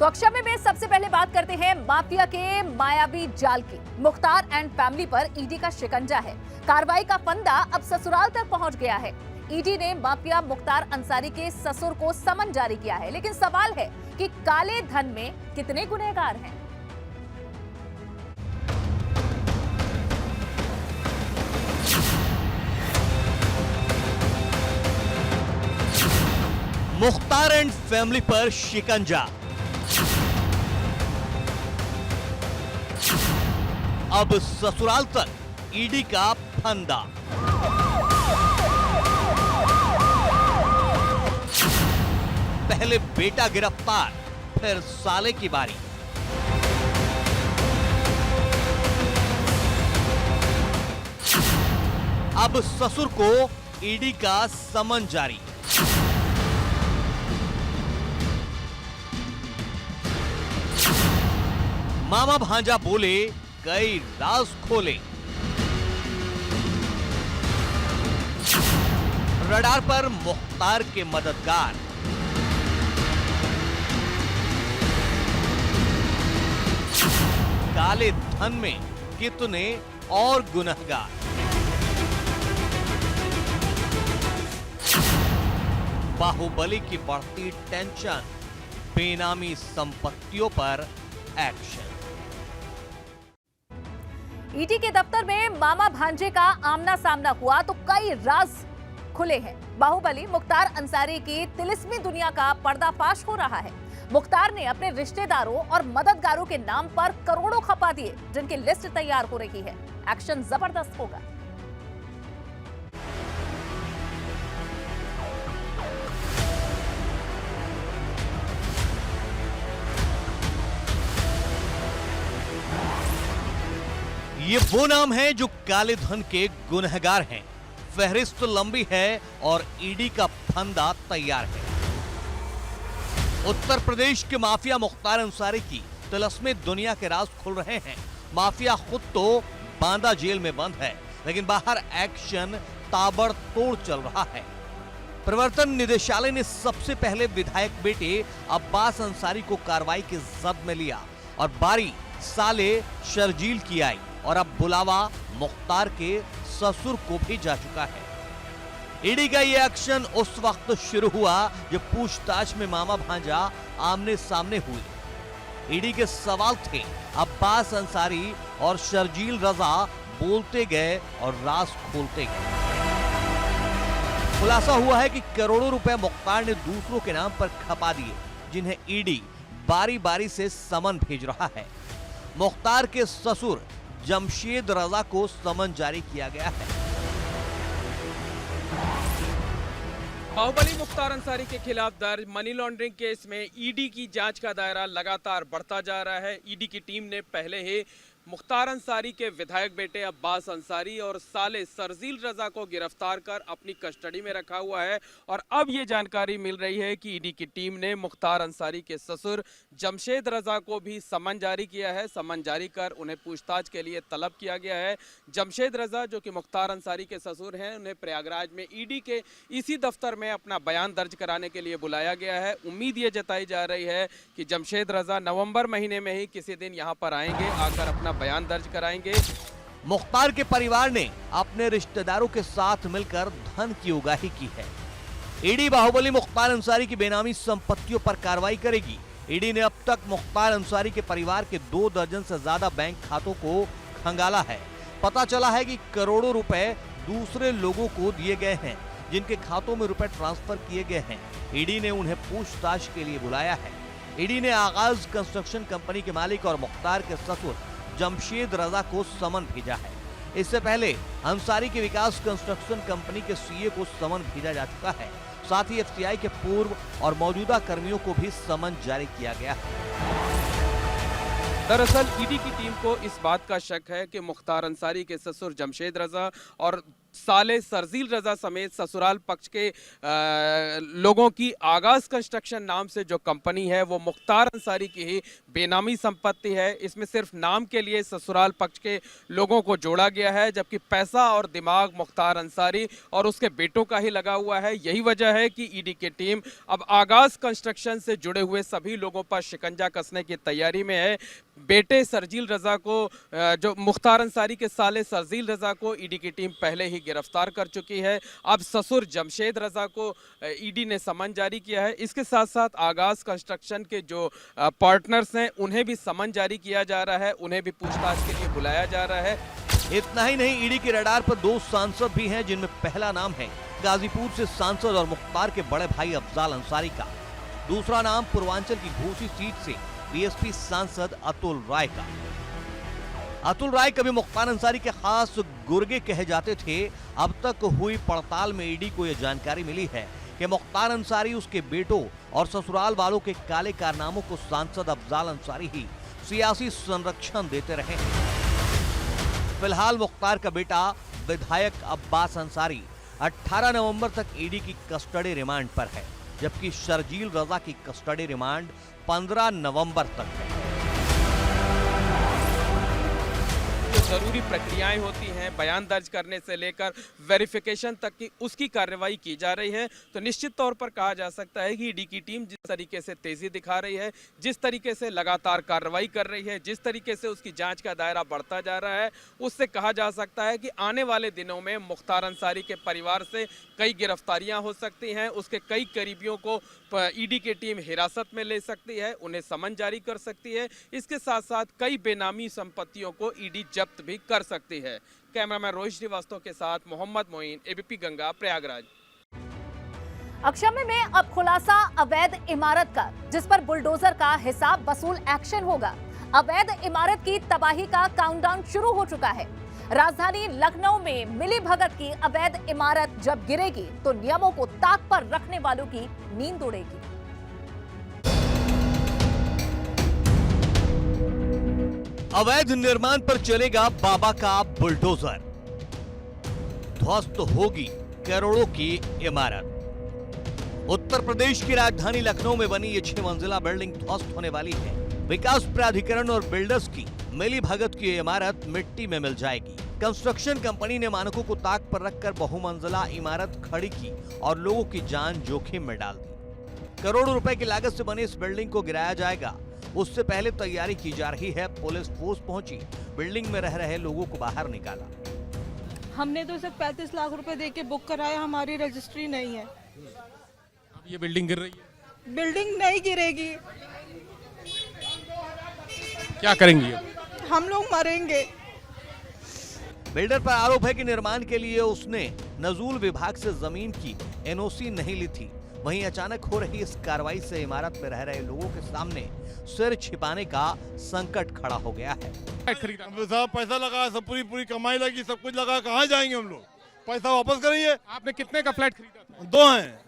तो अक्षय में सबसे पहले बात करते हैं माफिया के मायावी जाल की। मुख्तार एंड फैमिली पर ईडी का शिकंजा है। कार्रवाई का फंदा अब ससुराल तक पहुंच गया है। ईडी ने माफिया मुख्तार अंसारी के ससुर को समन जारी किया है, लेकिन सवाल है कि काले धन में कितने गुनहगार हैं। मुख्तार एंड फैमिली पर शिकंजा। अब ससुराल तक ईडी का फंदा। पहले बेटा गिरफ्तार, फिर साले की बारी। अब ससुर को ईडी का समन जारी। मामा भांजा बोले, कई राज खोले। रडार पर मुख्तार के मददगार। काले धन में कितने और गुनहगार। बाहुबली की बढ़ती टेंशन, बेनामी संपत्तियों पर एक्शन। ईडी के दफ्तर में मामा भांजे का आमना सामना हुआ तो कई राज खुले हैं। बाहुबली मुख्तार अंसारी की तिलिस्मी दुनिया का पर्दाफाश हो रहा है। मुख्तार ने अपने रिश्तेदारों और मददगारों के नाम पर करोड़ों खपा दिए, जिनकी लिस्ट तैयार हो रही है। एक्शन जबरदस्त होगा। ये वो नाम है जो काले धन के गुनहगार हैं। फहरिस्त लंबी है और ईडी का फंदा तैयार है। उत्तर प्रदेश के माफिया मुख्तार अंसारी की तिलिस्मी दुनिया के राज खुल रहे हैं। माफिया खुद तो बांदा जेल में बंद है, लेकिन बाहर एक्शन ताबड़तोड़ चल रहा है। प्रवर्तन निदेशालय ने सबसे पहले विधायक बेटे अब्बास अंसारी को कार्रवाई की जद में लिया और बारी साले शर्जील की आई, और अब बुलावा मुख्तार के ससुर को भी जा चुका है। ईडी का ये एक्शन उस वक्त शुरू हुआ जब पूछताछ में मामा भांजा आमने सामने हुए। ईडी के सवाल थे, अब्बास अंसारी और शर्जील रजा बोलते गए और राज खोलते गए। खुलासा हुआ है कि करोड़ों रुपए मुख्तार ने दूसरों के नाम पर खपा दिए, जिन्हें ईडी बारी बारी से समन भेज रहा है। मुख्तार के ससुर जमशेद रजा को समन जारी किया गया है। बाहुबली मुख्तार अंसारी के खिलाफ दर्ज मनी लॉन्ड्रिंग केस में ईडी की जांच का दायरा लगातार बढ़ता जा रहा है। ईडी की टीम ने पहले ही मुख्तार अंसारी के विधायक बेटे अब्बास अंसारी और साले शर्जील रजा को गिरफ्तार कर अपनी कस्टडी में रखा हुआ है, और अब ये जानकारी मिल रही है कि ईडी की टीम ने मुख्तार अंसारी के ससुर जमशेद रजा को भी समन जारी किया है। समन जारी कर उन्हें पूछताछ के लिए तलब किया गया है। जमशेद रजा जो कि मुख्तार अंसारी के ससुर हैं, उन्हें प्रयागराज में ईडी के इसी दफ्तर में अपना बयान दर्ज कराने के लिए बुलाया गया है। उम्मीद ये जताई जा रही है कि जमशेद रजा नवंबर महीने में ही किसी दिन यहाँ पर आएंगे, आकर अपना बयान दर्ज कराएंगे। मुख्तार के परिवार ने अपने रिश्तेदारों के साथ मिलकर धन की उगाही की है। ईडी बाहुबली मुख्तार अंसारी की बेनामी संपत्तियों पर कार्रवाई करेगी। ईडी ने अब तक मुख्तार अंसारी के परिवार के 2 दर्जन से ज्यादा बैंक खातों को खंगाला है। पता चला है कि करोड़ों रुपए दूसरे लोगों को दिए गए हैं, जिनके खातों में रुपए ट्रांसफर किए गए हैं। ईडी ने उन्हें पूछताछ के लिए बुलाया है। ईडी ने आगाज कंस्ट्रक्शन कंपनी के मालिक और मुख्तार के ससुर जमशेद रजा को समन भेजा है। इससे पहले अंसारी के विकास कंस्ट्रक्शन कंपनी के सीए को समन भेजा जा चुका है। साथ ही एफसीआई के पूर्व और मौजूदा कर्मियों को भी समन जारी किया गया है। दरअसल ईडी की टीम को इस बात का शक है कि मुख्तार अंसारी के ससुर जमशेद रजा और साले सरजील रजा समेत ससुराल पक्ष के लोगों की आगाज कंस्ट्रक्शन नाम से जो कंपनी है वो मुख्तार अंसारी की ही बेनामी संपत्ति है। इसमें सिर्फ नाम के लिए ससुराल पक्ष के लोगों को जोड़ा गया है, जबकि पैसा और दिमाग मुख्तार अंसारी और उसके बेटों का ही लगा हुआ है। यही वजह है कि ईडी की टीम अब आगाज कंस्ट्रक्शन से जुड़े हुए सभी लोगों पर शिकंजा कसने की तैयारी में है। बेटे सरजील रजा को, जो मुख्तार अंसारी के साले सरजील रजा को ईडी की टीम पहले ही गिरफ्तार कर चुकी है। अब ससुर जमशेद रजा को ईडी ने समन जारी किया है। इसके साथ साथ आगाज कंस्ट्रक्शन के जो पार्टनर्स हैं उन्हें भी समन जारी किया जा रहा है, उन्हें भी पूछताछ के लिए बुलाया जा रहा है। इतना ही नहीं, ईडी के रडार पर 2 सांसद भी हैं, जिनमें पहला नाम है गाजीपुर से सांसद और मुख्तार के बड़े भाई अफजाल अंसारी का। दूसरा नाम पूर्वांचल की घोसी सीट से बीएसपी सांसद अतुल राय का। अतुल राय कभी मुख्तार अंसारी के खास गुर्गे कहे जाते थे। अब तक हुई पड़ताल में ईडी को यह जानकारी मिली है कि मुख्तार अंसारी, उसके बेटों और ससुराल वालों के काले कारनामों को सांसद अफजाल अंसारी ही सियासी संरक्षण देते रहे हैं। फिलहाल मुख्तार का बेटा विधायक अब्बास अंसारी 18 नवंबर तक ईडी की कस्टडी रिमांड पर है, जबकि शर्जील रजा की कस्टडी रिमांड 15 नवंबर तक है। जरूरी प्रक्रियाएं होती हैं, बयान दर्ज करने से लेकर वेरिफिकेशन तक की उसकी कार्रवाई की जा रही है। तो निश्चित तौर पर कहा जा सकता है कि ईडी की टीम जिस तरीके से तेजी दिखा रही है, जिस तरीके से लगातार कार्रवाई कर रही है, जिस तरीके से उसकी जांच का दायरा बढ़ता जा रहा है, उससे कहा जा सकता है कि आने वाले दिनों में मुख्तार अंसारी के परिवार से कई गिरफ्तारियां हो सकती हैं। उसके कई करीबियों को ईडी की टीम हिरासत में ले सकती है, उन्हें समन जारी कर सकती है। इसके साथ साथ कई बेनामी संपत्तियों को ईडी जब्त भी कर सकती है। कैमरामैन रोहित श्रीवास्तव के साथ मोहम्मद मोइन, एबीपी गंगा, प्रयागराज। अक्षम्य में अब खुलासा अवैध इमारत का, जिस पर बुलडोजर का हिसाब वसूल एक्शन होगा। अवैध इमारत की तबाही का काउंटडाउन शुरू हो चुका है। राजधानी लखनऊ में मिली भगत की अवैध इमारत जब गिरेगी तो नियमों को ताक पर रखने वालों की नींद उड़ेगी। अवैध निर्माण पर चलेगा बाबा का बुलडोजर, ध्वस्त होगी करोड़ों की इमारत। उत्तर प्रदेश की राजधानी लखनऊ में बनी ये 6 मंजिला बिल्डिंग ध्वस्त होने वाली है। विकास प्राधिकरण और बिल्डर्स की मिली भगत की इमारत मिट्टी में मिल जाएगी। कंस्ट्रक्शन कंपनी ने मानकों को ताक पर रखकर बहुमंजिला इमारत खड़ी की और लोगों की जान जोखिम में डाल दी। करोड़ों रुपए की लागत से बनी इस बिल्डिंग को गिराया जाएगा। उससे पहले तैयारी की जा रही है। पुलिस फोर्स पहुंची, बिल्डिंग में रह रहे लोगों को बाहर निकाला। हमने तो सिर्फ 35 लाख रुपए देके बुक कराया, हमारी रजिस्ट्री नहीं है। अब ये बिल्डिंग गिर रही है। बिल्डिंग नहीं गिरेगी, क्या करेंगी अब? हम लोग मरेंगे। बिल्डर पर आरोप है कि निर्माण के लिए उसने नजूल विभाग से जमीन की एनओसी नहीं ली थी। वहीं अचानक हो रही इस कार्रवाई से इमारत में रह रहे लोगों के सामने सिर छिपाने का संकट खड़ा हो गया है। साहब पैसा लगा, सब पूरी कमाई लगी, सब कुछ लगा, कहाँ जाएंगे हम लोग? पैसा वापस करेंगे। आपने कितने का फ्लैट खरीदा था? 2 हैं।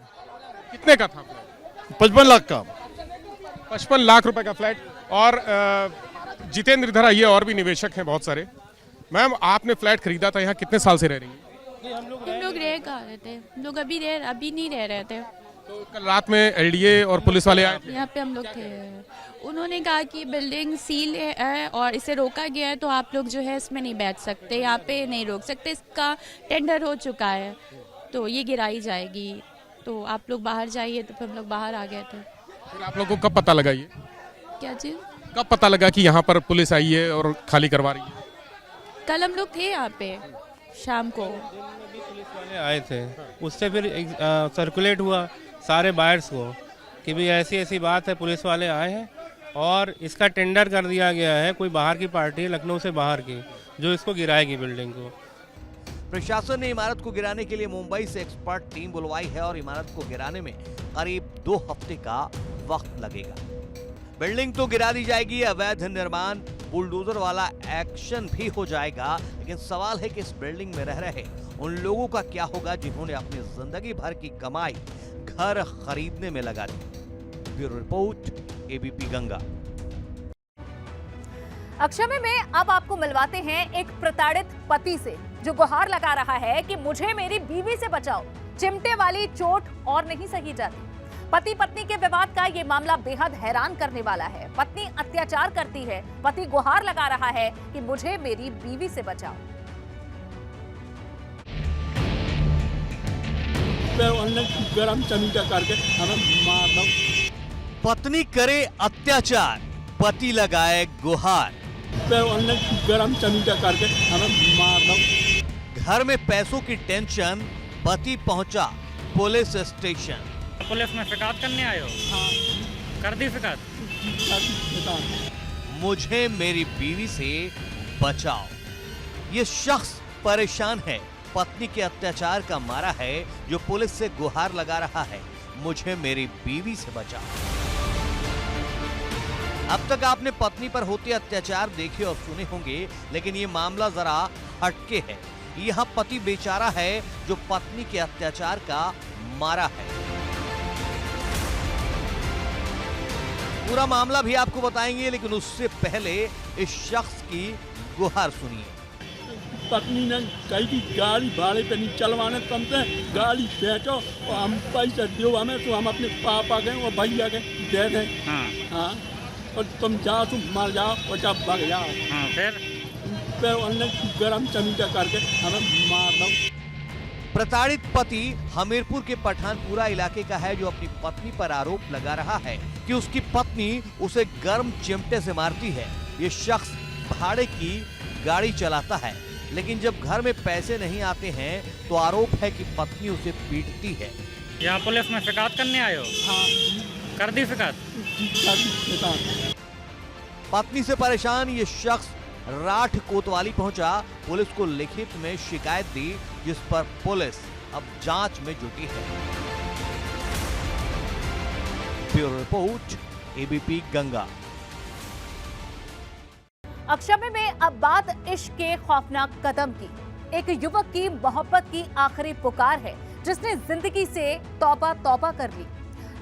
कितने का था? 55 लाख का। 55 लाख रुपए का फ्लैट। और जितेंद्र इधर आइए, और भी निवेशक हैं बहुत सारे। मैम, आपने फ्लैट खरीदा था, यहाँ कितने साल से रह रही हैं? हम लोग रह कहाँ रहे थे, हम लोग अभी नहीं रह रहे थे। तो कल रात में एलडीए और पुलिस वाले आए थे यहाँ पे, हम लोग थे। उन्होंने कहा कि बिल्डिंग सील है और इसे रोका गया है, तो आप लोग जो है इसमें नहीं बैठ सकते, यहाँ पे नहीं रोक सकते, इसका टेंडर हो चुका है, तो ये गिराई जाएगी, तो आप लोग बाहर जाइए। तो फिर हम लोग बाहर आ गए थे। फिर आप लोगों को कब पता लगा ये? क्या चीज़? कब पता लगा कि यहाँ पर पुलिस आई है और खाली करवा रही है? कल हम लोग थे यहाँ पे शाम को। पुलिस वाले आए थे, उससे फिर सर्कुलेट हुआ सारे बायर्स को कि भाई ऐसी बात है, पुलिस वाले आए हैं और इसका टेंडर कर दिया गया है। कोई बाहर की पार्टी है, लखनऊ से बाहर की, जो इसको गिराएगी बिल्डिंग को। प्रशासन ने इमारत को गिराने के लिए मुंबई से एक्सपर्ट टीम बुलवाई है और इमारत को गिराने में करीब 2 हफ्ते का वक्त लगेगा। बिल्डिंग तो गिरा दी जाएगी, अवैध निर्माण बुलडोजर वाला एक्शन भी हो जाएगा, लेकिन सवाल है कि इस बिल्डिंग में रह रहे उन लोगों का क्या होगा जिन्होंने अपनी जिंदगी भर की कमाई घर खरीदने में लगा दी। Bureau report, ABP Ganga. अक्षय में अब आपको मिलवाते हैं एक प्रताड़ित पति से जो गुहार लगा रहा है कि मुझे मेरी बीवी से बचाओ, चिमटे वाली चोट और नहीं सही जाती। पति पत्नी के विवाद का ये मामला बेहद हैरान करने वाला है। पत्नी अत्याचार करती है, पति गुहार लगा रहा है कि मुझे मेरी बीवी से बचाओ। गरम चमीटा करके हमें मार दो। पत्नी करे अत्याचार, पति लगाए गुहार। गरम चमीटा करके हमें मार दो। घर में पैसों की टेंशन, पति पहुंचा पुलिस स्टेशन। पुलिस में शिकायत करने आए हो? हाँ। कर दी शिकायत? मुझे मेरी बीवी से बचाओ। ये शख्स परेशान है, पत्नी के अत्याचार का मारा है, जो पुलिस से गुहार लगा रहा है, मुझे मेरी बीवी से बचाओ। अब तक आपने पत्नी पर होते अत्याचार देखे और सुने होंगे, लेकिन ये मामला जरा हटके है। यह पति बेचारा है जो पत्नी के अत्याचार का मारा है। पूरा मामला भी आपको बताएंगे, लेकिन उससे पहले इस शख्स की गुहार सुनिए। पत्नी ने कही कि गाड़ी भाड़े पे नहीं चलवाने, तुमसे गाड़ी बेचो और हम पैसे दो हमें, तो हम अपने पापा के और भैया के दे दें। हाँ, और तुम जाओ, तुम मर जाओ और जब भाग जाओ। हाँ, फिर गरम चमीटा करके हमें मार दो। प्रताड़ित पति हमीरपुर के पठानपुरा इलाके का है, जो अपनी पत्नी पर आरोप लगा रहा है कि उसकी पत्नी उसे गर्म चिमटे से मारती है। ये शख्स भाड़े की गाड़ी चलाता है, लेकिन जब घर में पैसे नहीं आते हैं तो आरोप है कि पत्नी उसे पीटती है। यहाँ पुलिस में शिकायत करने आए हो? हाँ। कर दी शिकायत? पत्नी से परेशान ये शख्स राठ कोतवाली पहुंचा, पुलिस को लिखित में शिकायत दी, जिस पर पुलिस अब जांच में जुटी है। Bureau report, ABP Ganga. अक्षय में अब बात इश्क के खौफनाक कदम की। एक युवक की मोहब्बत की आखिरी पुकार है, जिसने जिंदगी से तौबा तौबा कर ली।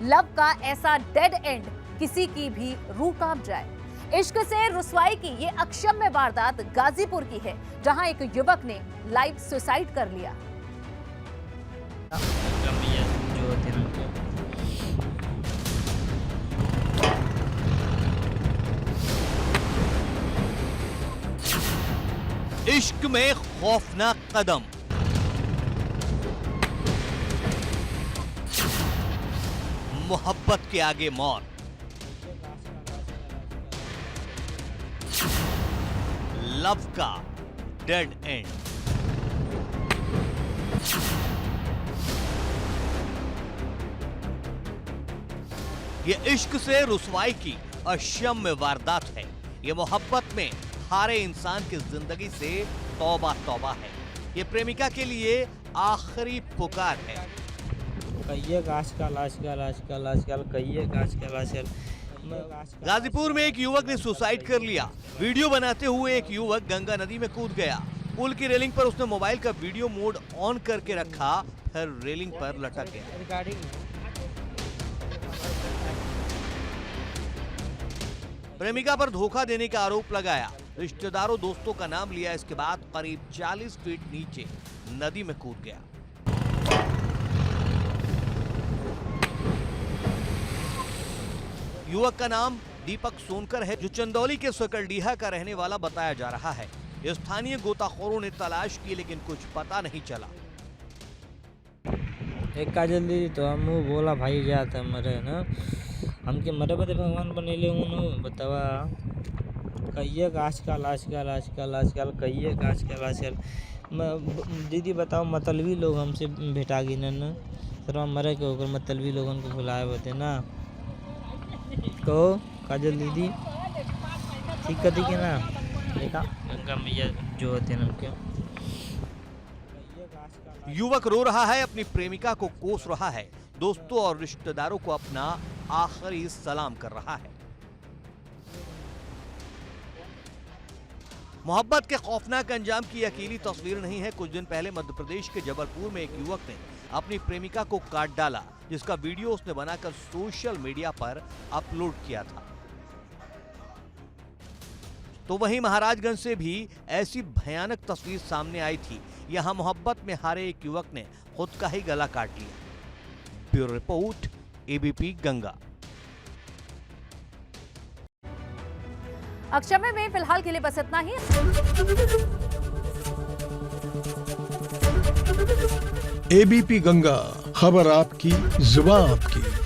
लव का ऐसा डेड एंड किसी की भी रूह कांप जाए। इश्क से रुसवाई की ये अक्षम्य वारदात गाजीपुर की है, जहां एक युवक ने लाइव सुसाइड कर लिया। इश्क में खौफनाक कदम, मोहब्बत के आगे मौत। लव का डेड एंड। ये इश्क से रुसवाई की अक्षम्य वारदात है। ये मोहब्बत में हारे इंसान की जिंदगी से तौबा तौबा है। ये प्रेमिका के लिए आखिरी पुकार है। कहिए आजकल आजकल आजकल आजकल कहिए आजकल आजकल। गाजीपुर में एक युवक ने सुसाइड कर लिया। वीडियो बनाते हुए एक युवक गंगा नदी में कूद गया। पुल की रेलिंग पर उसने मोबाइल का वीडियो मोड ऑन करके रखा, फिर रेलिंग पर लटक गया। प्रेमिका पर धोखा देने का आरोप लगाया। रिश्तेदारों दोस्तों का नाम लिया। इसके बाद करीब 40 फीट नीचे नदी में कूद गया। युवक का नाम दीपक सोनकर है, जो चंदौली के सकलडीहा का रहने वाला बताया जा रहा है। स्थानीय गोताखोरों ने तलाश की, लेकिन कुछ पता नहीं चला। एक काजल दीदी तो हम बोला भाई जाता मरे ना, हमके मरे बदे भगवान बनेले उन बतावा। कहिए आजकल आजकल आजकल आजकल कहिए आजकल आजकल। दीदी बताओ, मतलबी लोग हमसे भेटा गई न, सर मरे के होकर मतलबी लोगों को बुलाए बते ना। कहो काजल दीदी ठीक कर दी के ना, देखा गंगा मैया जो होते हैं उनके। युवक रो रहा है, अपनी प्रेमिका को कोस रहा है, दोस्तों और रिश्तेदारों को अपना आखिरी सलाम कर रहा है। मोहब्बत के खौफनाक अंजाम की अकेली तस्वीर नहीं है। कुछ दिन पहले मध्य प्रदेश के जबलपुर में एक युवक ने अपनी प्रेमिका को काट डाला, जिसका वीडियो उसने बनाकर सोशल मीडिया पर अपलोड किया था। तो वहीं महाराजगंज से भी ऐसी भयानक तस्वीर सामने आई थी। यहां मोहब्बत में हारे एक युवक ने खुद का ही गला काट लिया। Bureau report, ABP Ganga. अक्षय में फिलहाल के लिए बस इतना ही। एबीपी गंगा, खबर आपकी, जुबान आपकी।